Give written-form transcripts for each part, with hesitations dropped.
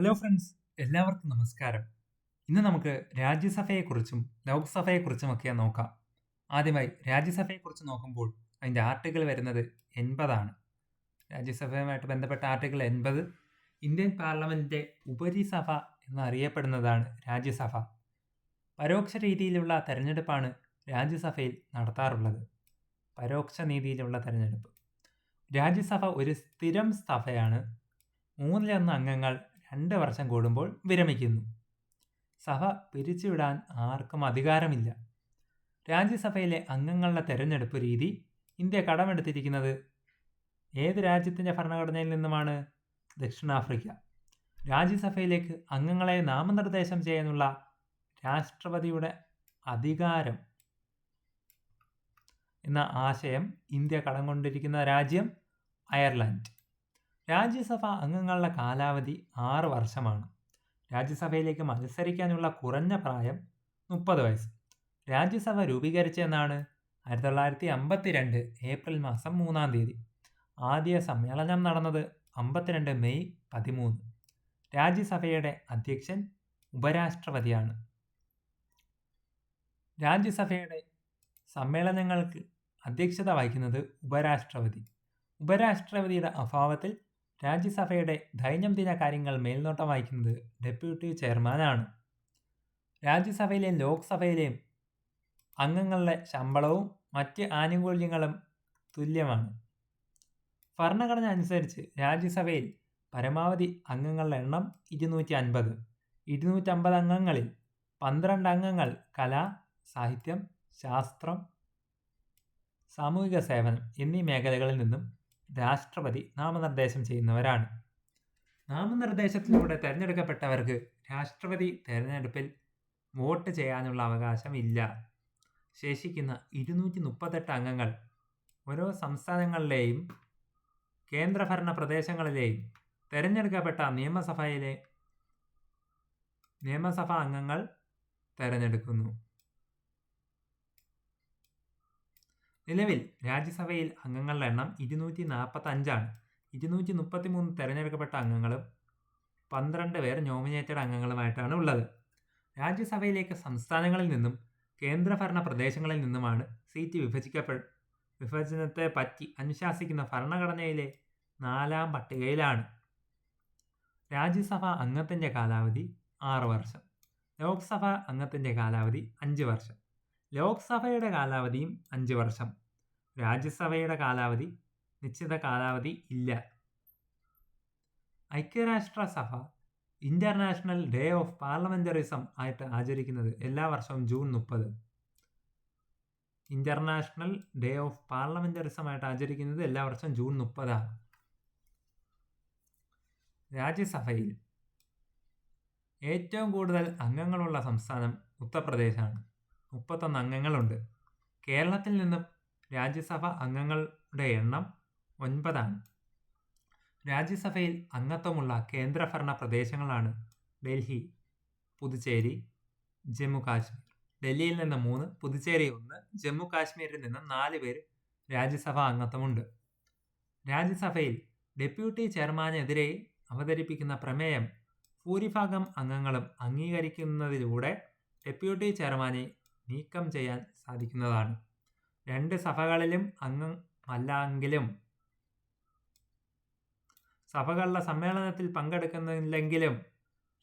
Hello friends, എല്ലാവർക്കും നമസ്കാരം. ഇന്ന് നമുക്ക് രാജ്യസഭയെക്കുറിച്ചും ലോക്സഭയെക്കുറിച്ചുമൊക്കെ നോക്കാം. ആദ്യമായി രാജ്യസഭയെക്കുറിച്ച് നോക്കുമ്പോൾ അതിൻ്റെ ആർട്ടിക്കിൾ വരുന്നത് 80ആണ്. രാജ്യസഭയുമായിട്ട് ബന്ധപ്പെട്ട ആർട്ടിക്കിൾ 80 ഇന്ത്യൻ പാർലമെന്റിന്റെ ഉപരിസഭ എന്നറിയപ്പെടുന്നതാണ് രാജ്യസഭ. പരോക്ഷ രീതിയിലുള്ള തെരഞ്ഞെടുപ്പാണ് രാജ്യസഭയിൽ നടത്താറുള്ളത്. പരോക്ഷ രീതിയിലുള്ള തെരഞ്ഞെടുപ്പ്. രാജ്യസഭ ഒരു സ്ഥിരം സഭയാണ്. 1/3 അംഗങ്ങൾ 2 വർഷം കൂടുമ്പോൾ വിരമിക്കുന്നു. സഭ പിരിച്ചുവിടാൻ ആർക്കും അധികാരമില്ല. രാജ്യസഭയിലെ അംഗങ്ങളുടെ തെരഞ്ഞെടുപ്പ് രീതി ഇന്ത്യ കടമെടുത്തിരിക്കുന്നത് ഏത് രാജ്യത്തിൻ്റെ ഭരണഘടനയിൽ നിന്നുമാണ്? ദക്ഷിണാഫ്രിക്ക. രാജ്യസഭയിലേക്ക് അംഗങ്ങളെ നാമനിർദ്ദേശം ചെയ്യാനുള്ള രാഷ്ട്രപതിയുടെ അധികാരം എന്ന ആശയം ഇന്ത്യ കടം കൊണ്ടിരിക്കുന്ന രാജ്യം അയർലൻഡ്. രാജ്യസഭ അംഗങ്ങളുടെ കാലാവധി 6 വർഷമാണ്. രാജ്യസഭയിലേക്ക് മത്സരിക്കാനുള്ള കുറഞ്ഞ പ്രായം 30 വയസ്സ്. രാജ്യസഭ രൂപീകരിച്ചതെന്നാണ് 1952 ഏപ്രിൽ മാസം 3-ാം തീയതി. ആദ്യ സമ്മേളനം നടന്നത് 52 മെയ് 13. രാജ്യസഭയുടെ അധ്യക്ഷൻ ഉപരാഷ്ട്രപതിയാണ്. രാജ്യസഭയുടെ സമ്മേളനങ്ങൾക്ക് അധ്യക്ഷത വഹിക്കുന്നത് ഉപരാഷ്ട്രപതി. ഉപരാഷ്ട്രപതിയുടെ അഭാവത്തിൽ രാജ്യസഭയുടെ ദൈനംദിന കാര്യങ്ങൾ മേൽനോട്ടം വഹിക്കുന്നത് ഡെപ്യൂട്ടി ചെയർമാനാണ്. രാജ്യസഭയിലെയും ലോക്സഭയിലെയും അംഗങ്ങളുടെ ശമ്പളവും മറ്റ് ആനുകൂല്യങ്ങളും തുല്യമാണ്. ഭരണഘടന അനുസരിച്ച് രാജ്യസഭയിൽ പരമാവധി അംഗങ്ങളുടെ എണ്ണം 250. 250 അംഗങ്ങളിൽ 12 അംഗങ്ങൾ കല, സാഹിത്യം, ശാസ്ത്രം, സാമൂഹിക സേവനം എന്നീ മേഖലകളിൽ നിന്നും രാഷ്ട്രപതി നാമനിർദ്ദേശം ചെയ്യുന്നവരാണ്. നാമനിർദ്ദേശത്തിലൂടെ തിരഞ്ഞെടുക്കപ്പെട്ടവർക്ക് രാഷ്ട്രപതി തെരഞ്ഞെടുപ്പിൽ വോട്ട് ചെയ്യാനുള്ള അവകാശം ഇല്ല. ശേഷിക്കുന്ന 238 അംഗങ്ങൾ ഓരോ സംസ്ഥാനങ്ങളിലെയും കേന്ദ്രഭരണ പ്രദേശങ്ങളിലെയും തിരഞ്ഞെടുക്കപ്പെട്ട നിയമസഭാ അംഗങ്ങൾ തിരഞ്ഞെടുക്കുന്നു. നിലവിൽ രാജ്യസഭയിൽ അംഗങ്ങളുടെ എണ്ണം 245ആണ്. 233 തിരഞ്ഞെടുക്കപ്പെട്ട അംഗങ്ങളും 12 പേർ നോമിനേറ്റഡ് അംഗങ്ങളുമായിട്ടാണ് ഉള്ളത്. രാജ്യസഭയിലേക്ക് സംസ്ഥാനങ്ങളിൽ നിന്നും കേന്ദ്രഭരണ പ്രദേശങ്ങളിൽ നിന്നുമാണ് സീറ്റ് വിഭജനത്തെ പറ്റി അനുശാസിക്കുന്ന ഭരണഘടനയിലെ 4-ാം പട്ടികയിലാണ്. രാജ്യസഭ അംഗത്തിൻ്റെ കാലാവധി 6 വർഷം. ലോക്സഭ അംഗത്തിൻ്റെ കാലാവധി 5 വർഷം. ലോക്സഭയുടെ കാലാവധിയും 5 വർഷം. രാജ്യസഭയുടെ കാലാവധി നിശ്ചിത കാലാവധി ഇല്ല. ഐക്യരാഷ്ട്രസഭ ഇന്റർനാഷണൽ ഡേ ഓഫ് പാർലമെന്ററിസം ആയിട്ട് ആചരിക്കുന്നത് എല്ലാ വർഷവും ജൂൺ 30. ഇന്റർനാഷണൽ ഡേ ഓഫ് പാർലമെന്ററിസം ആയിട്ട് ആചരിക്കുന്നത് എല്ലാ വർഷവും ജൂൺ 30. രാജ്യസഭയിൽ ഏറ്റവും കൂടുതൽ അംഗങ്ങളുള്ള സംസ്ഥാനം ഉത്തർപ്രദേശാണ്. 31 അംഗങ്ങളുണ്ട്. കേരളത്തിൽ നിന്നും രാജ്യസഭ അംഗങ്ങളുടെ എണ്ണം 9ആണ്. രാജ്യസഭയിൽ അംഗത്വമുള്ള കേന്ദ്രഭരണ പ്രദേശങ്ങളാണ് ഡൽഹി, പുതുച്ചേരി, ജമ്മു കാശ്മീർ. ഡൽഹിയിൽ നിന്ന് 3, പുതുച്ചേരി 1, ജമ്മു കാശ്മീരിൽ നിന്ന് 4 പേര് രാജ്യസഭാ അംഗത്വമുണ്ട്. രാജ്യസഭയിൽ ഡെപ്യൂട്ടി ചെയർമാനെതിരെ അവതരിപ്പിക്കുന്ന പ്രമേയം ഭൂരിഭാഗം അംഗങ്ങളും അംഗീകരിക്കുന്നതിലൂടെ ഡെപ്യൂട്ടി ചെയർമാനെ നീക്കം ചെയ്യാൻ സാധിക്കുന്നതാണ്. 2 സഭകളിലും അംഗമല്ലെങ്കിലും സഭകളുടെ സമ്മേളനത്തിൽ പങ്കെടുക്കുന്നില്ലെങ്കിലും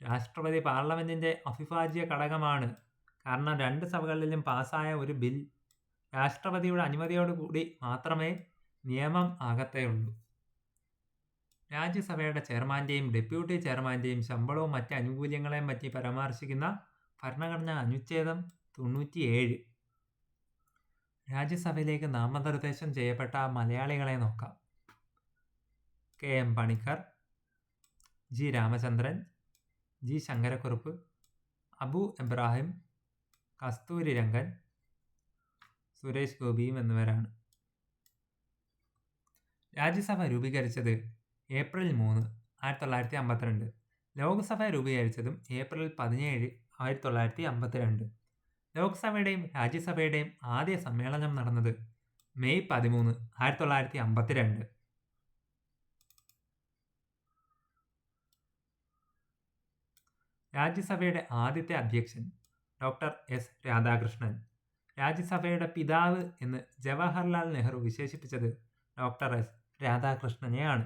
രാഷ്ട്രപതി പാർലമെന്റിന്റെ അവിഭാജ്യ ഘടകമാണ്. കാരണം 2 സഭകളിലും പാസ്സായ ഒരു ബിൽ രാഷ്ട്രപതിയുടെ അനുമതിയോടുകൂടി മാത്രമേ നിയമം ആകത്തേയുള്ളൂ. രാജ്യസഭയുടെ ചെയർമാന്റെയും ഡെപ്യൂട്ടി ചെയർമാന്റെയും ശമ്പളവും മറ്റ് ആനുകൂല്യങ്ങളെയും പറ്റി പരാമർശിക്കുന്ന ഭരണഘടനാ അനുച്ഛേദം 97. രാജ്യസഭയിലേക്ക് നാമനിർദ്ദേശം ചെയ്യപ്പെട്ട മലയാളികളെ നോക്കാം. KM Panicker, G Ramachandran, G Sankara Kurup, Abu എബ്രാഹിം, കസ്തൂരി രംഗൻ, സുരേഷ് ഗോപിയും എന്നിവരാണ്. രാജ്യസഭ രൂപീകരിച്ചത് ഏപ്രിൽ 3, 1952. ലോക്സഭ രൂപീകരിച്ചതും ഏപ്രിൽ 17, 1952. ലോക്സഭയുടെയും രാജ്യസഭയുടെയും ആദ്യ സമ്മേളനം നടന്നത് മെയ് 13, 1952. രാജ്യസഭയുടെ ആദ്യത്തെ അധ്യക്ഷൻ ഡോക്ടർ എസ് രാധാകൃഷ്ണൻ. രാജ്യസഭയുടെ പിതാവ് എന്ന് ജവഹർലാൽ നെഹ്റു വിശേഷിപ്പിച്ചത് ഡോക്ടർ എസ് രാധാകൃഷ്ണനെയാണ്.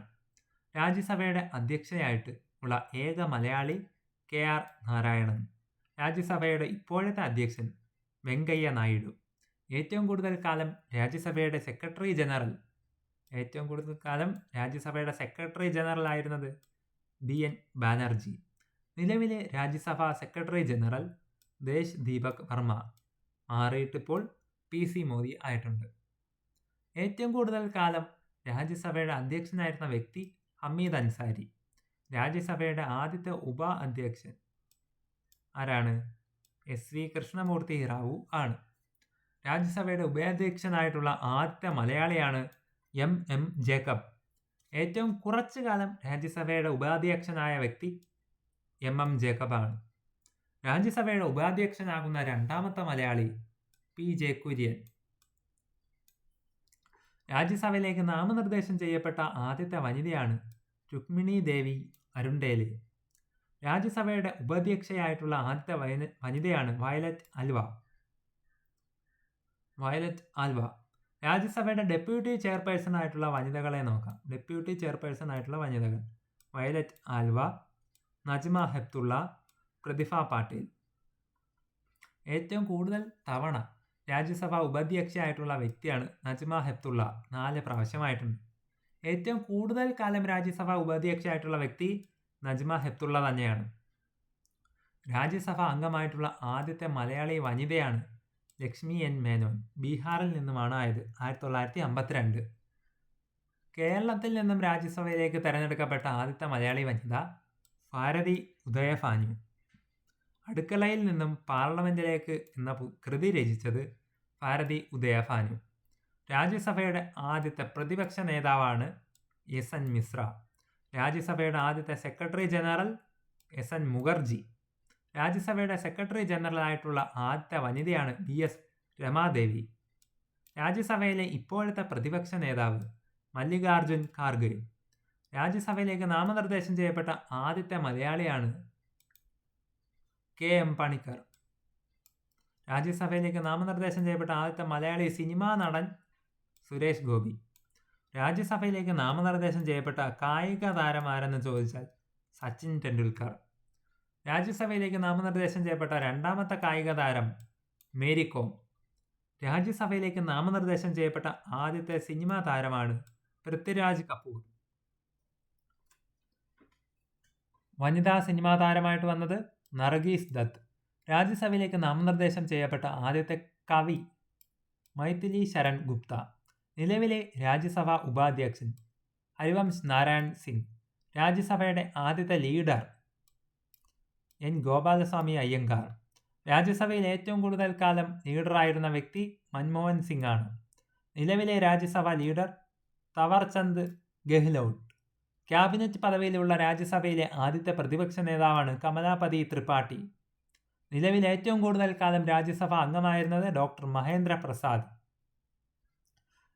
രാജ്യസഭയുടെ അധ്യക്ഷയായിട്ട് ഉള്ള ഏക മലയാളി KR നാരായണൻ. രാജ്യസഭയുടെ ഇപ്പോഴത്തെ അധ്യക്ഷൻ വെങ്കയ്യ നായിഡു. ഏറ്റവും കൂടുതൽ കാലം രാജ്യസഭയുടെ സെക്രട്ടറി ജനറൽ ആയിരുന്നത് BN ബാനർജി. നിലവിലെ രാജ്യസഭാ സെക്രട്ടറി ജനറൽ ദേശ് ദീപക് വർമ്മ. മാറിയിട്ടിപ്പോൾ PC മോദി ആയിട്ടുണ്ട്. ഏറ്റവും കൂടുതൽ കാലം രാജ്യസഭയുടെ അധ്യക്ഷനായിരുന്ന വ്യക്തി ഹമീദ് അൻസാരി. രാജ്യസഭയുടെ ആദ്യത്തെ അധ്യക്ഷൻ ആരാണ്? SV കൃഷ്ണമൂർത്തി റാവു ആണ്. രാജ്യസഭയുടെ ഉപാധ്യക്ഷനായിട്ടുള്ള ആദ്യത്തെ മലയാളിയാണ് MM ജേക്കബ്. ഏറ്റവും കുറച്ചു കാലം രാജ്യസഭയുടെ ഉപാധ്യക്ഷനായ വ്യക്തി MM ജേക്കബ് ആണ്. രാജ്യസഭയുടെ ഉപാധ്യക്ഷനാകുന്ന രണ്ടാമത്തെ മലയാളി PJ കുര്യൻ. രാജ്യസഭയിലേക്ക് നാമനിർദ്ദേശം ചെയ്യപ്പെട്ട ആദ്യത്തെ വനിതയാണ് രുക്മിണി ദേവി അരുണ്ടേലെ. രാജ്യസഭയുടെ ഉപാധ്യക്ഷയായിട്ടുള്ള ആദ്യത്തെ വനിതയാണ് വയലറ്റ് ആൽവ. രാജ്യസഭയുടെ ഡെപ്യൂട്ടി ചെയർപേഴ്സൺ ആയിട്ടുള്ള വനിതകളെ നോക്കാം. വയലറ്റ് ആൽവ, നജ്മ ഹെപ്തുള്ള, പ്രതിഭ പാട്ടീൽ. ഏറ്റവും കൂടുതൽ തവണ രാജ്യസഭ ഉപാധ്യക്ഷയായിട്ടുള്ള വ്യക്തിയാണ് നജ്മ ഹെപ്തുള്ള. 4 പ്രാവശ്യമായിട്ടുണ്ട്. ഏറ്റവും കൂടുതൽ കാലം രാജ്യസഭ ഉപാധ്യക്ഷയായിട്ടുള്ള വ്യക്തി നജ്മ ഹെപ്തുള്ള തന്നെയാണ്. രാജ്യസഭ അംഗമായിട്ടുള്ള ആദ്യത്തെ മലയാളി വനിതയാണ് ലക്ഷ്മി N മേനോൻ. ബീഹാറിൽ നിന്നുമാണ് ആയത്. 1952. കേരളത്തിൽ നിന്നും രാജ്യസഭയിലേക്ക് തെരഞ്ഞെടുക്കപ്പെട്ട ആദ്യത്തെ മലയാളി വനിത ഭാരതി ഉദയഭാനു. അടുക്കളയിൽ നിന്നും പാർലമെന്റിലേക്ക് എന്ന കൃതി രചിച്ചത് ഭാരതി ഉദയഭാനു. രാജ്യസഭയുടെ ആദ്യത്തെ പ്രതിപക്ഷ നേതാവാണ് SN മിശ്ര. രാജ്യസഭയുടെ ആദ്യത്തെ സെക്രട്ടറി ജനറൽ SN മുഖർജി. രാജ്യസഭയുടെ സെക്രട്ടറി ജനറൽ ആയിട്ടുള്ള ആദ്യത്തെ വനിതയാണ് VS രമാദേവി. രാജ്യസഭയിലെ ഇപ്പോഴത്തെ പ്രതിപക്ഷ നേതാവ് മല്ലികാർജുൻ ഖാർഗെ. രാജ്യസഭയിലേക്ക് നാമനിർദ്ദേശം ചെയ്യപ്പെട്ട ആദ്യത്തെ മലയാളിയാണ് KM പണിക്കർ. രാജ്യസഭയിലേക്ക് നാമനിർദ്ദേശം ചെയ്യപ്പെട്ട ആദ്യത്തെ മലയാളി സിനിമാ നടൻ സുരേഷ് ഗോപി. രാജ്യസഭയിലേക്ക് നാമനിർദ്ദേശം ചെയ്യപ്പെട്ട കായിക താരം ആരെന്ന് ചോദിച്ചാൽ സച്ചിൻ ടെണ്ടുൽക്കർ. രാജ്യസഭയിലേക്ക് നാമനിർദ്ദേശം ചെയ്യപ്പെട്ട രണ്ടാമത്തെ കായിക താരം മേരി കോം. രാജ്യസഭയിലേക്ക് നാമനിർദ്ദേശം ചെയ്യപ്പെട്ട ആദ്യത്തെ സിനിമാ താരമാണ് പൃഥ്വിരാജ് കപൂർ. വനിതാ സിനിമാ താരമായിട്ട് വന്നത് നർഗീസ് ദത്ത്. രാജ്യസഭയിലേക്ക് നാമനിർദ്ദേശം ചെയ്യപ്പെട്ട ആദ്യത്തെ കവി മൈഥിലി ശരൺ ഗുപ്ത. നിലവിലെ രാജ്യസഭാ ഉപാധ്യക്ഷൻ ഹരിവംശ് നാരായൺ സിംഗ്. രാജ്യസഭയുടെ ആദ്യത്തെ ലീഡർ N ഗോപാലസ്വാമി അയ്യങ്കാർ. രാജ്യസഭയിൽ ഏറ്റവും കൂടുതൽ കാലം ലീഡറായിരുന്ന വ്യക്തി മൻമോഹൻ സിംഗ് ആണ്. നിലവിലെ രാജ്യസഭാ ലീഡർ തവർചന്ദ് ഗെഹ്ലോട്ട്. ക്യാബിനറ്റ് പദവിയിലുള്ള രാജ്യസഭയിലെ ആദ്യത്തെ പ്രതിപക്ഷ നേതാവാണ് കമലാപതി ത്രിപാഠി. നിലവിൽ ഏറ്റവും കൂടുതൽ കാലം രാജ്യസഭ അംഗമായിരുന്നത് ഡോക്ടർ മഹേന്ദ്ര പ്രസാദ്.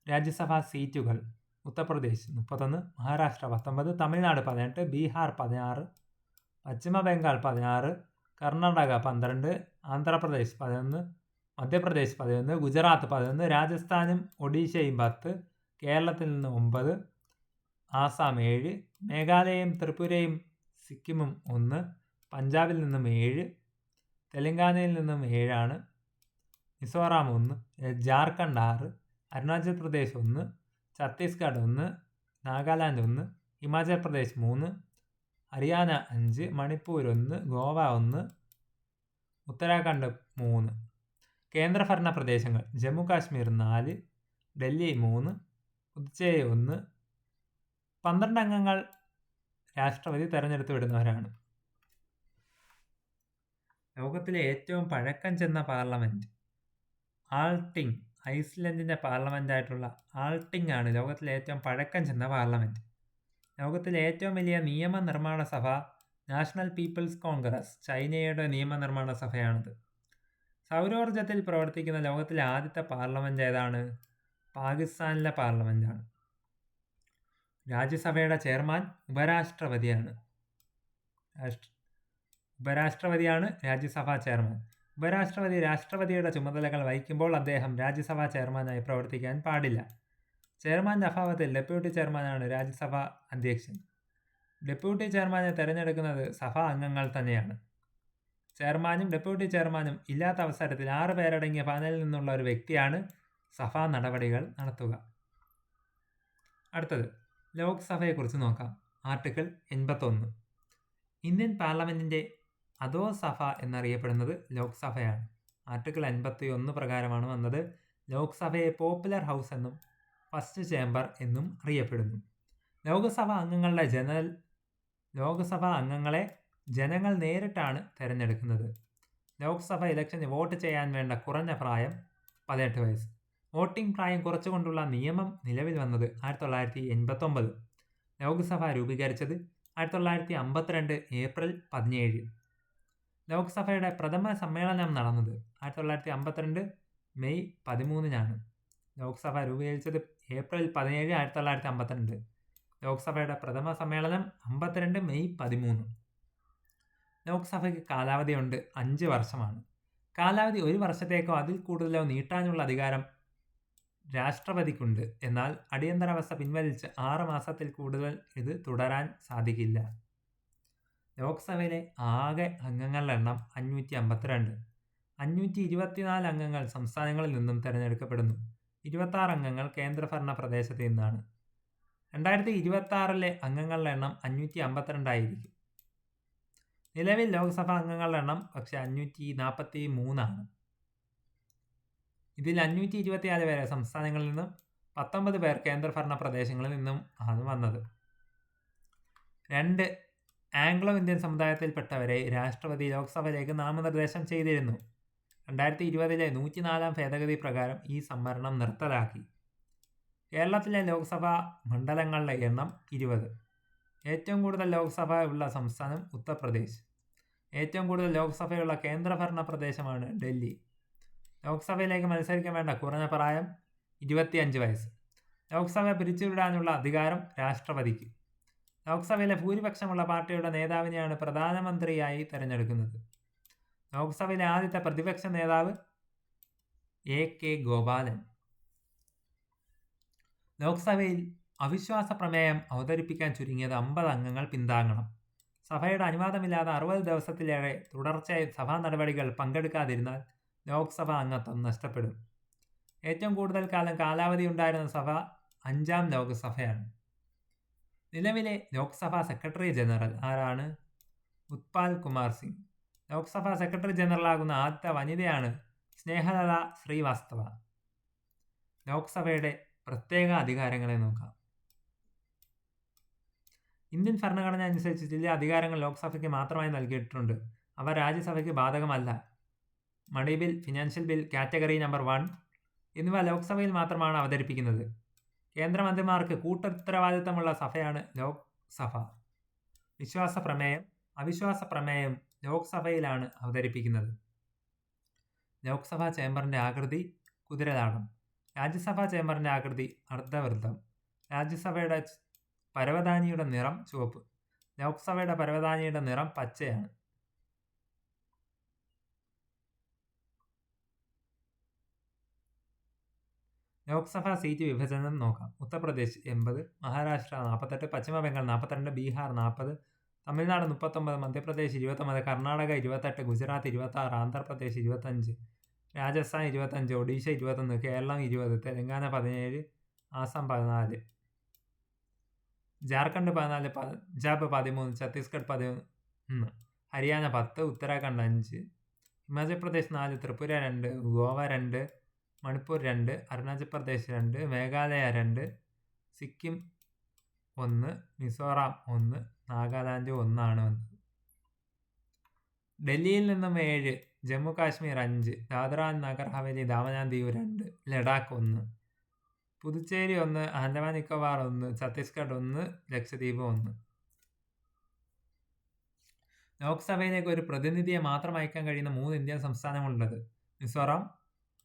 രാജ്യസഭാ സീറ്റുകൾ: ഉത്തർപ്രദേശ് 31, മഹാരാഷ്ട്ര 19, തമിഴ്നാട് 18, ബീഹാർ 16, പശ്ചിമ ബംഗാൾ 16, കർണാടക 12, ആന്ധ്രാപ്രദേശ് 11, മധ്യപ്രദേശ് 11, ഗുജറാത്ത് 11, രാജസ്ഥാനും ഒഡീഷയും 10, കേരളത്തിൽ നിന്ന് 9, ആസാം 7, മേഘാലയയും ത്രിപുരയും സിക്കിമും 1, പഞ്ചാബിൽ നിന്നും 7, തെലങ്കാനയിൽ നിന്നും 7 ആണ്, മിസോറാം 1, ജാർഖണ്ഡ് 6, അരുണാചൽ പ്രദേശ് 1, ഛത്തീസ്ഗഡ് 1, നാഗാലാൻഡ് 1, ഹിമാചൽ പ്രദേശ് 3, ഹരിയാന 5, മണിപ്പൂർ 1, ഗോവ 1, ഉത്തരാഖണ്ഡ് 3. കേന്ദ്രഭരണ പ്രദേശങ്ങൾ: ജമ്മു കാശ്മീർ 4, ഡൽഹി 3, പുതുച്ചേരി 1. 12 അംഗങ്ങൾ രാഷ്ട്രപതി തെരഞ്ഞെടുത്ത് വിടുന്നവരാണ്. ലോകത്തിലെ ഏറ്റവും പഴക്കം ചെന്ന പാർലമെൻറ്റ് ആൾട്ടിങ്. ഐസ്ലൻഡിൻ്റെ പാർലമെൻറ്റായിട്ടുള്ള ആൾട്ടിങ് ആണ് ലോകത്തിലെ ഏറ്റവും പഴക്കം ചെന്ന പാർലമെൻറ്റ്. ലോകത്തിലെ ഏറ്റവും വലിയ നിയമനിർമ്മാണ സഭ നാഷണൽ പീപ്പിൾസ് കോൺഗ്രസ്. ചൈനയുടെ നിയമനിർമ്മാണ സഭയാണിത്. സൗരോർജ്ജത്തിൽ പ്രവർത്തിക്കുന്ന ലോകത്തിലെ ആദ്യത്തെ പാർലമെൻറ്റ് ഏതാണ്? പാകിസ്ഥാനിലെ പാർലമെൻറ്റാണ്. രാജ്യസഭയുടെ ചെയർമാൻ ഉപരാഷ്ട്രപതിയാണ്. ഉപരാഷ്ട്രപതിയാണ് രാജ്യസഭാ ചെയർമാൻ. ഉപരാഷ്ട്രപതി രാഷ്ട്രപതിയുടെ ചുമതലകൾ വഹിക്കുമ്പോൾ അദ്ദേഹം രാജ്യസഭാ ചെയർമാനായി പ്രവർത്തിക്കാൻ പാടില്ല. ചെയർമാൻ്റെ അഭാവത്തിൽ ഡെപ്യൂട്ടി ചെയർമാനാണ് രാജ്യസഭാ അധ്യക്ഷൻ. ഡെപ്യൂട്ടി ചെയർമാനെ തിരഞ്ഞെടുക്കുന്നത് സഭാ അംഗങ്ങൾ തന്നെയാണ്. ചെയർമാനും ഡെപ്യൂട്ടി ചെയർമാനും ഇല്ലാത്ത അവസരത്തിൽ 6 പേരടങ്ങിയ പാനലിൽ നിന്നുള്ള ഒരു വ്യക്തിയാണ് സഭാ നടപടികൾ നടത്തുക. അടുത്തത് ലോക്സഭയെക്കുറിച്ച് നോക്കാം. ആർട്ടിക്കിൾ 81. ഇന്ത്യൻ പാർലമെൻറ്റിൻ്റെ അധോസഭ എന്നറിയപ്പെടുന്നത് ലോക്സഭയാണ്. ആർട്ടിക്കിൾ 51 പ്രകാരമാണ് വന്നത്. ലോക്സഭയെ പോപ്പുലർ ഹൗസ് എന്നും ഫസ്റ്റ് ചേംബർ എന്നും അറിയപ്പെടുന്നു. ലോക്സഭാ അംഗങ്ങളെ ജനങ്ങൾ നേരിട്ടാണ് തിരഞ്ഞെടുക്കുന്നത്. ലോക്സഭ ഇലക്ഷന് വോട്ട് ചെയ്യാൻ വേണ്ട കുറഞ്ഞ പ്രായം 18 വയസ്സ്. വോട്ടിംഗ് പ്രായം കുറച്ചുകൊണ്ടുള്ള നിയമം നിലവിൽ വന്നത് 1989. ലോക്സഭ രൂപീകരിച്ചത് 1952 ഏപ്രിൽ 17. ലോക്സഭയുടെ പ്രഥമ സമ്മേളനം നടന്നത് 1952 മെയ് 13. ലോക്സഭ രൂപീകരിച്ചത് ഏപ്രിൽ 17, 1952. ലോക്സഭയുടെ പ്രഥമ സമ്മേളനം 52 മെയ് 13. ലോക്സഭയ്ക്ക് കാലാവധിയുണ്ട് 5 വർഷമാണ്. കാലാവധി 1 വർഷത്തേക്കോ അതിൽ കൂടുതലോ നീട്ടാനുള്ള അധികാരം രാഷ്ട്രപതിക്കുണ്ട്. എന്നാൽ അടിയന്തരാവസ്ഥ പിൻവലിച്ച് 6 മാസത്തിൽ കൂടുതൽ ഇത് തുടരാൻ സാധിക്കില്ല. ലോക്സഭയിലെ ആകെ അംഗങ്ങളുടെ എണ്ണം 552. 524 അംഗങ്ങൾ സംസ്ഥാനങ്ങളിൽ നിന്നും തിരഞ്ഞെടുക്കപ്പെടുന്നു. 26 അംഗങ്ങൾ കേന്ദ്രഭരണ പ്രദേശത്ത് നിന്നാണ്. 2026 അംഗങ്ങളുടെ എണ്ണം 552 ആയിരിക്കും. നിലവിൽ ലോക്സഭാ അംഗങ്ങളുടെ എണ്ണം പക്ഷേ 543 ആണ്. ഇതിൽ 524 പേരെ സംസ്ഥാനങ്ങളിൽ നിന്നും 19 പേർ കേന്ദ്രഭരണ പ്രദേശങ്ങളിൽ നിന്നും ആണ് വന്നത്. 2 ആംഗ്ലോ ഇന്ത്യൻ സമുദായത്തിൽപ്പെട്ടവരെ രാഷ്ട്രപതി ലോക്സഭയിലേക്ക് നാമനിർദ്ദേശം ചെയ്തിരുന്നു. 2020 104 ഭേദഗതി പ്രകാരം ഈ സംവരണം നിർത്തലാക്കി. കേരളത്തിലെ ലോക്സഭാ മണ്ഡലങ്ങളുടെ എണ്ണം 20. ഏറ്റവും കൂടുതൽ ലോക്സഭ ഉള്ള സംസ്ഥാനം ഉത്തർപ്രദേശ്. ഏറ്റവും കൂടുതൽ ലോക്സഭയുള്ള കേന്ദ്രഭരണ പ്രദേശമാണ് ഡൽഹി. ലോക്സഭയിലേക്ക് മത്സരിക്കാൻ വേണ്ട കുറഞ്ഞ പ്രായം 25 വയസ്സ്. ലോക്സഭ പിരിച്ചുവിടാനുള്ള അധികാരം രാഷ്ട്രപതിക്ക്. ലോക്സഭയിലെ ഭൂരിപക്ഷമുള്ള പാർട്ടിയുടെ നേതാവിനെയാണ് പ്രധാനമന്ത്രിയായി തിരഞ്ഞെടുക്കുന്നത്. ലോക്സഭയിലെ ആദ്യത്തെ പ്രതിപക്ഷ നേതാവ് AK ഗോപാലൻ. ലോക്സഭയിൽ അവിശ്വാസ പ്രമേയം അവതരിപ്പിക്കാൻ ചുരുങ്ങിയത് 50 അംഗങ്ങൾ പിന്താങ്ങണം. സഭയുടെ അനുവാദമില്ലാതെ 60 ദിവസത്തിലേറെ തുടർച്ചയായി സഭാ നടപടികൾ പങ്കെടുക്കാതിരുന്നാൽ ലോക്സഭാ അംഗത്വം നഷ്ടപ്പെടും. ഏറ്റവും കൂടുതൽ കാലം കാലാവധി ഉണ്ടായിരുന്ന സഭ 5ാം ലോക്സഭയാണ്. നിലവിലെ ലോക്സഭാ സെക്രട്ടറി ജനറൽ ആരാണ്? ഉത്പാൽ കുമാർ സിംഗ്. ലോക്സഭാ സെക്രട്ടറി ജനറലാകുന്ന ആദ്യത്തെ വനിതയാണ് സ്നേഹലത ശ്രീവാസ്തവ. ലോക്സഭയുടെ പ്രത്യേക അധികാരങ്ങളെ നോക്കാം. ഇന്ത്യൻ ഭരണഘടന അനുസരിച്ച് ചില അധികാരങ്ങൾ ലോക്സഭയ്ക്ക് മാത്രമായി നൽകിയിട്ടുണ്ട്. അവ രാജ്യസഭയ്ക്ക് ബാധകമല്ല. Money bill, financial bill, category number 1 എന്നിവ ലോക്സഭയിൽ മാത്രമാണ് അവതരിപ്പിക്കുന്നത്. കേന്ദ്രമന്ത്രിമാർക്ക് കൂട്ടുത്തരവാദിത്തമുള്ള സഭയാണ് ലോക്സഭ. അവിശ്വാസ പ്രമേയം ലോക്സഭയിലാണ് അവതരിപ്പിക്കുന്നത്. ലോക്സഭാ ചേംബറിൻ്റെ ആകൃതി കുതിരലാടം. രാജ്യസഭാ ചേംബറിൻ്റെ ആകൃതി അർദ്ധവൃത്തം. രാജ്യസഭയുടെ പരവതാനിയുടെ നിറം ചുവപ്പ്. ലോക്സഭയുടെ പരവതാനിയുടെ നിറം പച്ചയാണ്. ലോക്സഭാ സീറ്റ് വിഭജനം നോക്കാം. ഉത്തർപ്രദേശ് 80, മഹാരാഷ്ട്ര 48, പശ്ചിമ ബംഗാൾ 42, ബീഹാർ 40, തമിഴ്നാട് 39, മധ്യപ്രദേശ് 29, കർണാടക 28, ഗുജറാത്ത് 26, ആന്ധ്രാപ്രദേശ് 25, രാജസ്ഥാൻ 25, ഒഡീഷ 21, കേരളം 20, തെലങ്കാന 17, ആസാം 14, ജാർഖണ്ഡ് 14, പഞ്ചാബ് 13, ഛത്തീസ്ഗഡ് 11, ഹരിയാന 10, ഉത്തരാഖണ്ഡ് 5, ഹിമാചൽ പ്രദേശ് 4, ത്രിപുര 2, ഗോവ 2, മണിപ്പൂർ 2, അരുണാചൽ പ്രദേശ് 2, മേഘാലയ 2, സിക്കിം 1, മിസോറാം 1, നാഗാലാൻഡ് 1 ആണ് വന്നത്. ഡൽഹിയിൽ നിന്നും 7, ജമ്മു കാശ്മീർ 5, ദാദ്ര ആൻഡ് നഗർ ഹവേലി ദാമൻ ദിയു 2, ലഡാക്ക് 1, പുതുച്ചേരി 1, ആൻഡമാൻ നിക്കോബാർ 1, ഛത്തീസ്ഗഡ് 1, ലക്ഷദ്വീപ് 1. ലോക്സഭയിലേക്ക് ഒരു പ്രതിനിധിയെ മാത്രം അയക്കാൻ കഴിയുന്ന 3 ഇന്ത്യൻ സംസ്ഥാനങ്ങളുള്ളത്. മിസോറാം,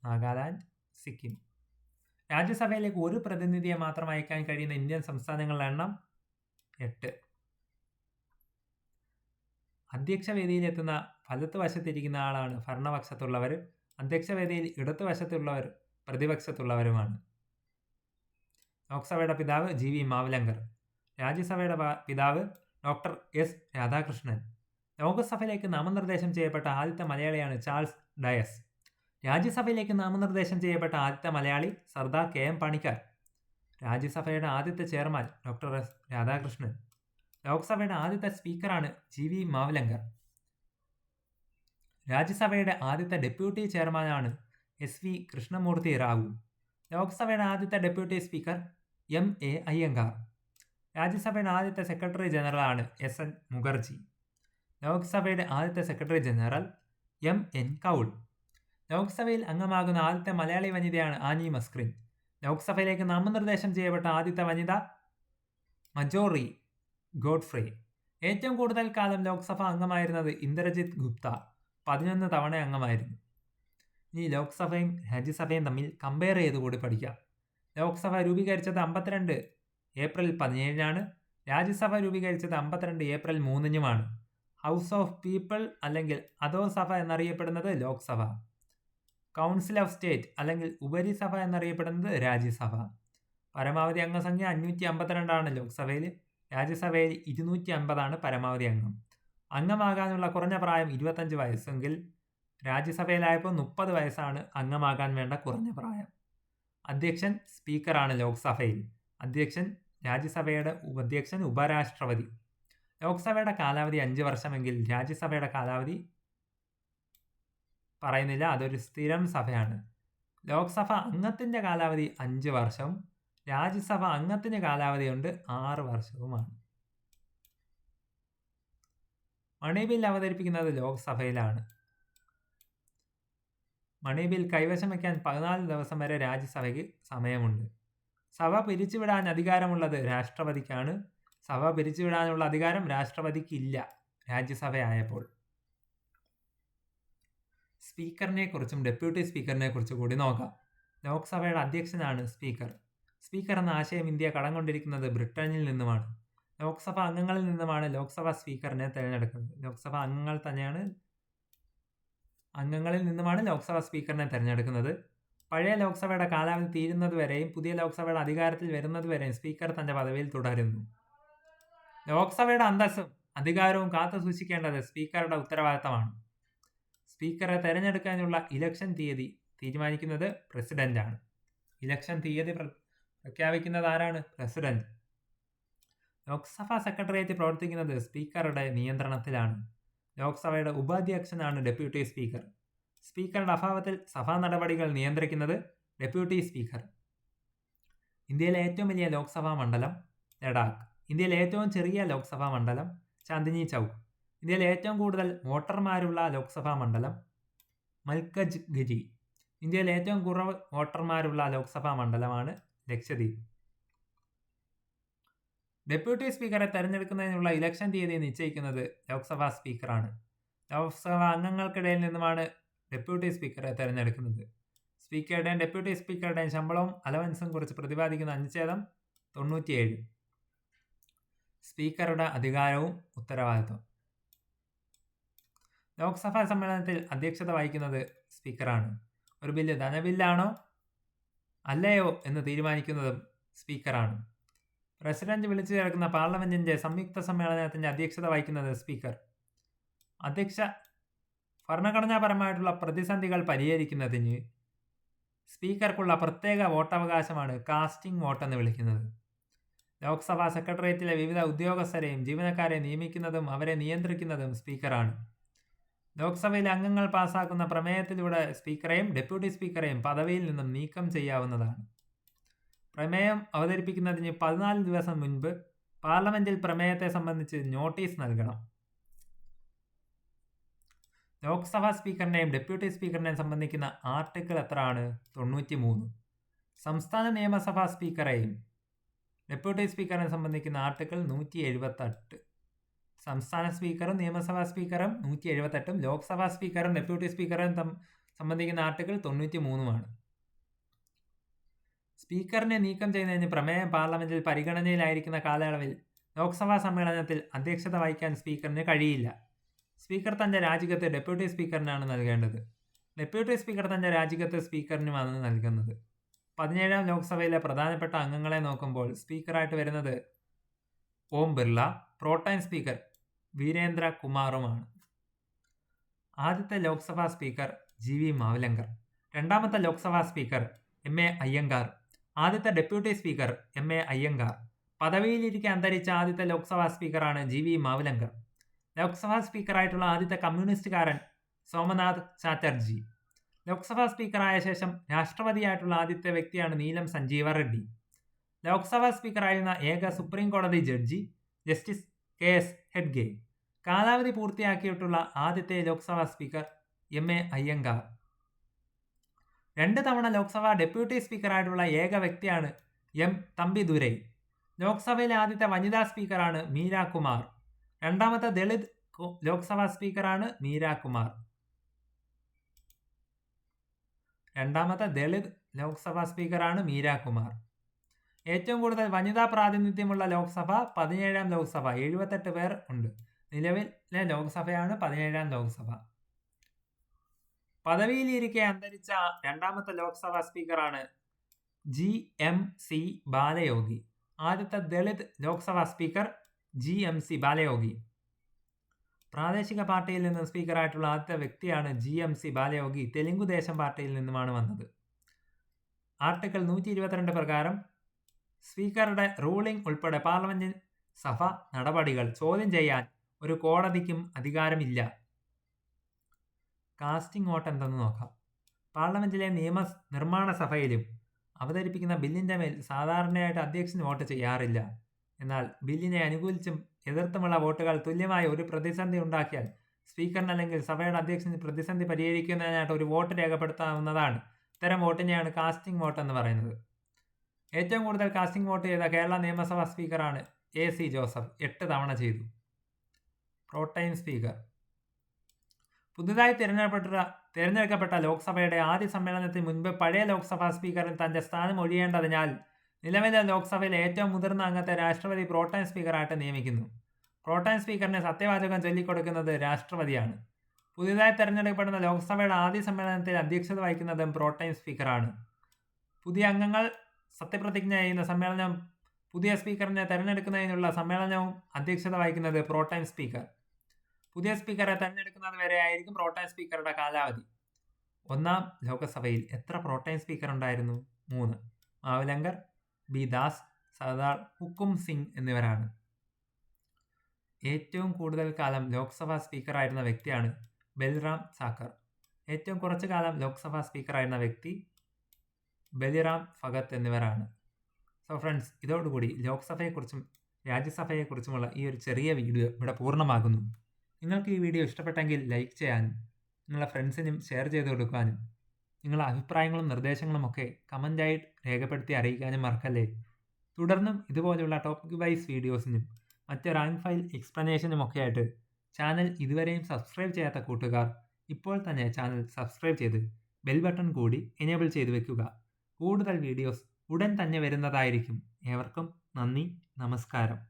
നാഗാലാൻഡ്, സിക്കിം. രാജ്യസഭയിലേക്ക് ഒരു പ്രതിനിധിയെ മാത്രം അയക്കാൻ കഴിയുന്ന ഇന്ത്യൻ സംസ്ഥാനങ്ങളുടെ എണ്ണം 8. അധ്യക്ഷവേദിയിലെത്തുന്ന വലത്തുവശത്തിരിക്കുന്ന ആളാണ് ഭരണപക്ഷത്തുള്ളവർ, അധ്യക്ഷവേദിയിൽ ഇടതുവശത്തുള്ളവർ പ്രതിപക്ഷത്തുള്ളവരുമാണ്. ലോക്സഭയുടെ പിതാവ് GV മാവലങ്കർ. രാജ്യസഭയുടെ പിതാവ് ഡോക്ടർ S രാധാകൃഷ്ണൻ. ലോക്സഭയിലേക്ക് നാമനിർദ്ദേശം ചെയ്യപ്പെട്ട ആദ്യത്തെ മലയാളിയാണ് ചാൾസ് ഡയസ്. രാജ്യസഭയിലേക്ക് നാമനിർദ്ദേശം ചെയ്യപ്പെട്ട ആദ്യത്തെ മലയാളി സർദാർ KM പണിക്കർ. രാജ്യസഭയുടെ ആദ്യത്തെ ചെയർമാൻ ഡോക്ടർ S രാധാകൃഷ്ണൻ. ലോക്സഭയുടെ ആദ്യത്തെ സ്പീക്കറാണ് GV മാവലങ്കർ. രാജ്യസഭയുടെ ആദ്യത്തെ ഡെപ്യൂട്ടി ചെയർമാനാണ് SV കൃഷ്ണമൂർത്തി റാവു. ലോക്സഭയുടെ ആദ്യത്തെ ഡെപ്യൂട്ടി സ്പീക്കർ MA അയ്യങ്കാർ. രാജ്യസഭയുടെ ആദ്യത്തെ സെക്രട്ടറി ജനറലാണ് SN മുഖർജി. ലോക്സഭയുടെ ആദ്യത്തെ സെക്രട്ടറി ജനറൽ MN കൗൾ. ലോക്സഭയിൽ അംഗമാകുന്ന ആദ്യത്തെ മലയാളി വനിതയാണ് ആനി മസ്ക്രിൻ. ലോക്സഭയിലേക്ക് നാമനിർദ്ദേശം ചെയ്യപ്പെട്ട ആദ്യത്തെ വനിത മജോറി ഗോഡ്ഫ്രെ. ഏറ്റവും കൂടുതൽ കാലം ലോക്സഭ അംഗമായിരുന്നത് ഇന്ദ്രജിത് ഗുപ്ത, 11 തവണ അംഗമായിരുന്നു. ഇനി ലോക്സഭയും രാജ്യസഭയും തമ്മിൽ കമ്പയർ ചെയ്ത് കൂടി പഠിക്കാം. ലോക്സഭ രൂപീകരിച്ചത് 52 ഏപ്രിൽ 17-നാണ്. രാജ്യസഭ രൂപീകരിച്ചത് 52 ഏപ്രിൽ 3-നുമാണ്. ഹൗസ് ഓഫ് പീപ്പിൾ അല്ലെങ്കിൽ അധോസഭ എന്നറിയപ്പെടുന്നത് ലോക്സഭ. കൗൺസിൽ ഓഫ് സ്റ്റേറ്റ് അല്ലെങ്കിൽ ഉപരിസഭ എന്നറിയപ്പെടുന്നത് രാജ്യസഭ. പരമാവധി അംഗസംഖ്യ 552 ലോക്സഭയിൽ. രാജ്യസഭയിൽ 250 പരമാവധി അംഗം. അംഗമാകാനുള്ള കുറഞ്ഞ പ്രായം 25 വയസ്സെങ്കിൽ രാജ്യസഭയിലായപ്പോൾ 30 വയസ്സാണ് അംഗമാകാൻ വേണ്ട കുറഞ്ഞ പ്രായം. അധ്യക്ഷൻ സ്പീക്കറാണ് ലോക്സഭയിൽ. അധ്യക്ഷൻ രാജ്യസഭയുടെ അധ്യക്ഷൻ ഉപരാഷ്ട്രപതി. ലോക്സഭയുടെ കാലാവധി 5 വർഷമെങ്കിൽ രാജ്യസഭയുടെ കാലാവധി പറയുന്നില്ല, അതൊരു സ്ഥിരം സഭയാണ്. ലോക്സഭ അംഗത്തിൻ്റെ കാലാവധി 5 വർഷവും രാജ്യസഭ അംഗത്തിന് കാലാവധിയുണ്ട് 6 വർഷവുമാണ്. മണി ബിൽ അവതരിപ്പിക്കുന്നത് ലോക്സഭയിലാണ്. മണി ബിൽ കൈവശം വയ്ക്കാൻ 14 ദിവസം വരെ രാജ്യസഭയ്ക്ക് സമയമുണ്ട്. സഭ പിരിച്ചുവിടാൻ അധികാരമുള്ളത് രാഷ്ട്രപതിക്കാണ്. സഭ പിരിച്ചുവിടാനുള്ള അധികാരം രാഷ്ട്രപതിക്കില്ല രാജ്യസഭയായപ്പോൾ. സ്പീക്കറിനെ കുറിച്ചും ഡെപ്യൂട്ടി സ്പീക്കറിനെ കുറിച്ചും കൂടി നോക്കാം. ലോക്സഭയുടെ അധ്യക്ഷനാണ് സ്പീക്കർ. സ്പീക്കർ എന്ന ആശയം ഇന്ത്യ കടം കൊണ്ടിരിക്കുന്നത് ബ്രിട്ടനിൽ നിന്നുമാണ്. ലോക്സഭ അംഗങ്ങളിൽ നിന്നുമാണ് ലോക്സഭ സ്പീക്കറിനെ തിരഞ്ഞെടുക്കുന്നത്. ലോക്സഭ അംഗങ്ങളിൽ നിന്നുമാണ് ലോക്സഭ സ്പീക്കറിനെ തിരഞ്ഞെടുക്കുന്നത്. പഴയ ലോക്സഭയുടെ കാലാവധി തീരുന്നതുവരെയും പുതിയ ലോക്സഭയുടെ അധികാരത്തിൽ വരുന്നതുവരെയും സ്പീക്കർ തന്റെ പദവിയിൽ തുടരുന്നു. ലോക്സഭയുടെ അന്തസ്സും അധികാരവും കാത്തു സൂക്ഷിക്കേണ്ടത് സ്പീക്കറുടെ ഉത്തരവാദിത്തമാണ്. സ്പീക്കറെ തെരഞ്ഞെടുക്കാനുള്ള ഇലക്ഷൻ തീയതി തീരുമാനിക്കുന്നത് പ്രസിഡന്റാണ്. ഇലക്ഷൻ തീയതി പ്രഖ്യാപിക്കുന്നത് ആരാണ്? പ്രസിഡന്റ്. ലോക്സഭാ സെക്രട്ടേറിയറ്റ് പ്രവർത്തിക്കുന്നത് സ്പീക്കറുടെ നിയന്ത്രണത്തിലാണ്. ലോക്സഭയുടെ ഉപാധ്യക്ഷനാണ് ഡെപ്യൂട്ടി സ്പീക്കർ. സ്പീക്കറുടെ അഭാവത്തിൽ സഭാ നടപടികൾ നിയന്ത്രിക്കുന്നത് ഡെപ്യൂട്ടി സ്പീക്കർ. ഇന്ത്യയിലെ ഏറ്റവും വലിയ ലോക്സഭാ മണ്ഡലം ലഡാക്ക്. ഇന്ത്യയിലെ ഏറ്റവും ചെറിയ ലോക്സഭാ മണ്ഡലം ചാന്ദിനി ചൗക്ക്. ഇന്ത്യയിലെ ഏറ്റവും കൂടുതൽ വോട്ടർമാരുള്ള ലോക്സഭാ മണ്ഡലം മൽക്കജ്ഗിരി. ഇന്ത്യയിലെ ഏറ്റവും കുറവ് വോട്ടർമാരുള്ള ലോക്സഭാ മണ്ഡലമാണ് ലക്ഷദ്വീപ്. ഡെപ്യൂട്ടി സ്പീക്കറെ തെരഞ്ഞെടുക്കുന്നതിനുള്ള ഇലക്ഷൻ തീയതി നിശ്ചയിക്കുന്നത് ലോക്സഭാ സ്പീക്കറാണ്. ലോക്സഭാ അംഗങ്ങൾക്കിടയിൽ നിന്നുമാണ് ഡെപ്യൂട്ടി സ്പീക്കറെ തെരഞ്ഞെടുക്കുന്നത്. സ്പീക്കറുടെയും ഡെപ്യൂട്ടി സ്പീക്കറുടെയും ശമ്പളവും അലവൻസും കുറിച്ച് പ്രതിപാദിക്കുന്ന അനുച്ഛേദം 97. സ്പീക്കറുടെ അധികാരവും ഉത്തരവാദിത്വം. ലോക്സഭാ സമ്മേളനത്തിൽ അധ്യക്ഷത വഹിക്കുന്നത് സ്പീക്കറാണ്. ഒരു ബില്ല് ധനബില്ലാണോ അല്ലയോ എന്ന് തീരുമാനിക്കുന്നതും സ്പീക്കറാണ്. പ്രസിഡന്റ് വിളിച്ചു ചേർക്കുന്ന പാർലമെന്റിന്റെ സംയുക്ത സമ്മേളനത്തിന്റെ അധ്യക്ഷത വഹിക്കുന്നത് സ്പീക്കർ. ഭരണഘടനാപരമായിട്ടുള്ള പ്രതിസന്ധികൾ പരിഹരിക്കുന്നതിന് സ്പീക്കർക്കുള്ള പ്രത്യേക വോട്ടവകാശമാണ് കാസ്റ്റിംഗ് വോട്ട് എന്ന് വിളിക്കുന്നത്. ലോക്സഭാ സെക്രട്ടേറിയറ്റിലെ വിവിധ ഉദ്യോഗസ്ഥരെയും ജീവനക്കാരെ നിയമിക്കുന്നതും അവരെ നിയന്ത്രിക്കുന്നതും സ്പീക്കറാണ്. ലോക്സഭയിലെ അംഗങ്ങൾ പാസാക്കുന്ന പ്രമേയത്തിലൂടെ സ്പീക്കറെയും ഡെപ്യൂട്ടി സ്പീക്കറെയും പദവിയിൽ നിന്നും നീക്കം ചെയ്യാവുന്നതാണ്. പ്രമേയം അവതരിപ്പിക്കുന്നതിന് 14 ദിവസം മുൻപ് പാർലമെന്റിൽ പ്രമേയത്തെ സംബന്ധിച്ച് നോട്ടീസ് നൽകണം. ലോക്സഭാ സ്പീക്കറിനെയും ഡെപ്യൂട്ടി സ്പീക്കറിനെയും സംബന്ധിക്കുന്ന ആർട്ടിക്കിൾ എത്രയാണ്? 93. സംസ്ഥാന നിയമസഭാ സ്പീക്കറെയും ഡെപ്യൂട്ടി സ്പീക്കറിനെ സംബന്ധിക്കുന്ന ആർട്ടിക്കിൾ 178. സംസ്ഥാന സ്പീക്കറും നിയമസഭാ സ്പീക്കറും 178ഉം ലോക്സഭാ സ്പീക്കറും ഡെപ്യൂട്ടി സ്പീക്കറും സംബന്ധിക്കുന്ന ആർട്ടിക്കിൾ 93മാണ്. സ്പീക്കറിനെ നീക്കം ചെയ്യുന്നതിന് പ്രമേയം പാർലമെന്റിൽ പരിഗണനയിലായിരിക്കുന്ന കാലയളവിൽ ലോക്സഭാ സമ്മേളനത്തിൽ അധ്യക്ഷത വഹിക്കാൻ സ്പീക്കറിന് കഴിയില്ല. സ്പീക്കർ തൻ്റെ രാജിക്കത്ത് ഡെപ്യൂട്ടി സ്പീക്കറിനാണ് നൽകേണ്ടത്. ഡെപ്യൂട്ടി സ്പീക്കർ തൻ്റെ രാജിക്കത്ത് സ്പീക്കറിനുമാണ് നൽകുന്നത്. 17ാം ലോക്സഭയിലെ പ്രധാനപ്പെട്ട അംഗങ്ങളെ നോക്കുമ്പോൾ സ്പീക്കറായിട്ട് വരുന്നത് ഓം ബിർള, പ്രോടൈം സ്പീക്കർ വീരേന്ദ്ര കുമാറുമാണ്. ആദ്യത്തെ ലോക്സഭാ സ്പീക്കർ GV മാവലങ്കർ, രണ്ടാമത്തെ ലോക്സഭാ സ്പീക്കർ MA അയ്യങ്കാർ, ആദ്യത്തെ ഡെപ്യൂട്ടി സ്പീക്കർ MA അയ്യങ്കാർ. പദവിയിലിരിക്കെ അന്തരിച്ച ആദ്യത്തെ ലോക്സഭാ സ്പീക്കറാണ് GV മാവലങ്കർ. ലോക്സഭാ സ്പീക്കറായിട്ടുള്ള ആദ്യത്തെ കമ്മ്യൂണിസ്റ്റുകാരൻ സോമനാഥ് ചാറ്റർജി. ലോക്സഭാ സ്പീക്കറായ ശേഷം രാഷ്ട്രപതിയായിട്ടുള്ള ആദ്യത്തെ വ്യക്തിയാണ് നീലം സഞ്ജീവ റെഡ്ഡി. ലോക്സഭാ സ്പീക്കറായിരുന്ന ഏക സുപ്രീം കോടതി ജഡ്ജി ജസ്റ്റിസ് KS ഹെഡ്ഗെ. കാലാവധി പൂർത്തിയാക്കിയിട്ടുള്ള ആദ്യത്തെ ലോക്സഭാ സ്പീക്കർ MA അയ്യങ്കാർ. 2 തവണ ലോക്സഭാ ഡെപ്യൂട്ടി സ്പീക്കറായിട്ടുള്ള ഏക വ്യക്തിയാണ് M തമ്പിദുരൈ. ലോക്സഭയിലെ ആദ്യത്തെ വനിതാ സ്പീക്കറാണ് മീര കുമാർ. രണ്ടാമത്തെ ദളിത് ലോക്സഭാ സ്പീക്കറാണ് മീര കുമാർ. ഏറ്റവും കൂടുതൽ വനിതാ പ്രാതിനിധ്യമുള്ള ലോക്സഭ 17ാം ലോക്സഭ, 78 പേർ ഉണ്ട്. നിലവിലെ ലോക്സഭയാണ് 17ാം ലോക്സഭ. പദവിയിലിരിക്കെ അന്തരിച്ച രണ്ടാമത്തെ ലോക്സഭാ സ്പീക്കറാണ് GMC ബാലയോഗി. ആദ്യത്തെ ദളിത് ലോക്സഭാ സ്പീക്കർ GMC ബാലയോഗി. പ്രാദേശിക പാർട്ടിയിൽ നിന്ന് സ്പീക്കറായിട്ടുള്ള ആദ്യത്തെ വ്യക്തിയാണ് GMC ബാലയോഗി. തെലുങ്കുദേശം പാർട്ടിയിൽ നിന്നുമാണ് വന്നത്. ആർട്ടിക്കിൾ 122 പ്രകാരം സ്പീക്കറുടെ റൂളിംഗ് ഉൾപ്പെടെ പാർലമെന്റ് സഭ നടപടികൾ ചോദ്യം ചെയ്യാൻ ഒരു കോടതിക്കും അധികാരമില്ല. കാസ്റ്റിംഗ് വോട്ട് എന്തെന്ന് നോക്കാം. പാർലമെന്റിലെ നിർമ്മാണ സഭയിലും അവതരിപ്പിക്കുന്ന ബില്ലിൻ്റെ മേൽ സാധാരണയായിട്ട് അധ്യക്ഷൻ വോട്ട് ചെയ്യാറില്ല. എന്നാൽ ബില്ലിനെ അനുകൂലിച്ചും എതിർത്തുമുള്ള വോട്ടുകൾ തുല്യമായ ഒരു പ്രതിസന്ധി ഉണ്ടാക്കിയാൽ സ്പീക്കറിന് അല്ലെങ്കിൽ സഭയുടെ അധ്യക്ഷന് പ്രതിസന്ധി പരിഹരിക്കുന്നതിനായിട്ട് ഒരു വോട്ട് രേഖപ്പെടുത്താവുന്നതാണ്. ഇത്തരം വോട്ടിനെയാണ് കാസ്റ്റിംഗ് വോട്ട് എന്ന് പറയുന്നത്. ഏറ്റവും കൂടുതൽ കാസ്റ്റിംഗ് വോട്ട് ചെയ്ത കേരള നിയമസഭാ സ്പീക്കറാണ് AC ജോസഫ്, 8 തവണ ചെയ്തു. Pro tem speaker. പുതുതായി തിരഞ്ഞെടുക്കപ്പെട്ട ലോക്സഭയുടെ ആദ്യ സമ്മേളനത്തിന് മുൻപ് പഴയ ലോക്സഭാ സ്പീക്കറിന് തന്റെ സ്ഥാനം ഒഴിയേണ്ടതിനാൽ നിലവിലെ ലോക്സഭയിലെ ഏറ്റവും മുതിർന്ന അംഗത്തെ രാഷ്ട്രപതി പ്രോടൈം സ്പീക്കറായിട്ട് നിയമിക്കുന്നു. പ്രോടൈം സ്പീക്കറിന് സത്യവാചകം ചൊല്ലിക്കൊടുക്കുന്നത് രാഷ്ട്രപതിയാണ്. പുതിയതായി തിരഞ്ഞെടുക്കപ്പെടുന്ന ലോക്സഭയുടെ ആദ്യ സമ്മേളനത്തിൽ അധ്യക്ഷത വഹിക്കുന്നതും പ്രോടൈം സ്പീക്കറാണ്. പുതിയ അംഗങ്ങൾ സത്യപ്രതിജ്ഞ ചെയ്യുന്ന സമ്മേളനം പുതിയ സ്പീക്കറിനെ തിരഞ്ഞെടുക്കുന്നതിനുള്ള സമ്മേളനവും അധ്യക്ഷത വഹിക്കുന്നത് പ്രോടൈം സ്പീക്കർ. പുതിയ സ്പീക്കറെ തിരഞ്ഞെടുക്കുന്നത് വരെ ആയിരിക്കും പ്രോടൈം സ്പീക്കറുടെ കാലാവധി. 1ാം ലോകസഭയിൽ എത്ര പ്രോടൈം സ്പീക്കർ ഉണ്ടായിരുന്നു? 3. മാവലങ്കർ, B. ദാസ്, സർദാർ ഹുക്കും സിംഗ് എന്നിവരാണ്. ഏറ്റവും കൂടുതൽ കാലം ലോക്സഭാ സ്പീക്കറായിരുന്ന വ്യക്തിയാണ് ബൽറാം സാക്കർ. ഏറ്റവും കുറച്ചു കാലം ലോക്സഭാ സ്പീക്കറായിരുന്ന വ്യക്തി ബലിറാം ഭഗത് എന്നിവരാണ്. സോ ഫ്രണ്ട്സ്, ഇതോടുകൂടി ലോക്സഭയെക്കുറിച്ചും രാജ്യസഭയെക്കുറിച്ചുമുള്ള ഈ ഒരു ചെറിയ വീഡിയോ ഇവിടെ പൂർണ്ണമാകുന്നു. നിങ്ങൾക്ക് ഈ വീഡിയോ ഇഷ്ടപ്പെട്ടെങ്കിൽ ലൈക്ക് ചെയ്യാനും നിങ്ങളുടെ ഫ്രണ്ട്സിനും ഷെയർ ചെയ്ത് കൊടുക്കാനും നിങ്ങളുടെ അഭിപ്രായങ്ങളും നിർദ്ദേശങ്ങളും ഒക്കെ കമൻ്റായി രേഖപ്പെടുത്തി അറിയിക്കാനും മറക്കല്ലേ. തുടർന്നും ഇതുപോലെയുള്ള ടോപ്പിക് വൈസ് വീഡിയോസിനും മറ്റ് റാങ്ക് ഫയൽ എക്സ്പ്ലനേഷനും ഒക്കെ ആയിട്ട് ചാനൽ ഇതുവരെയും സബ്സ്ക്രൈബ് ചെയ്യാത്ത കൂട്ടുകാർ ഇപ്പോൾ തന്നെ ചാനൽ സബ്സ്ക്രൈബ് ചെയ്ത് ബെൽ ബട്ടൺ കൂടി എനേബിൾ ചെയ്ത് വെക്കുക. കൂടുതൽ വീഡിയോസ് ഉടൻ തന്നെ വരുന്നതായിരിക്കും. ഏവർക്കും നന്ദി, നമസ്കാരം.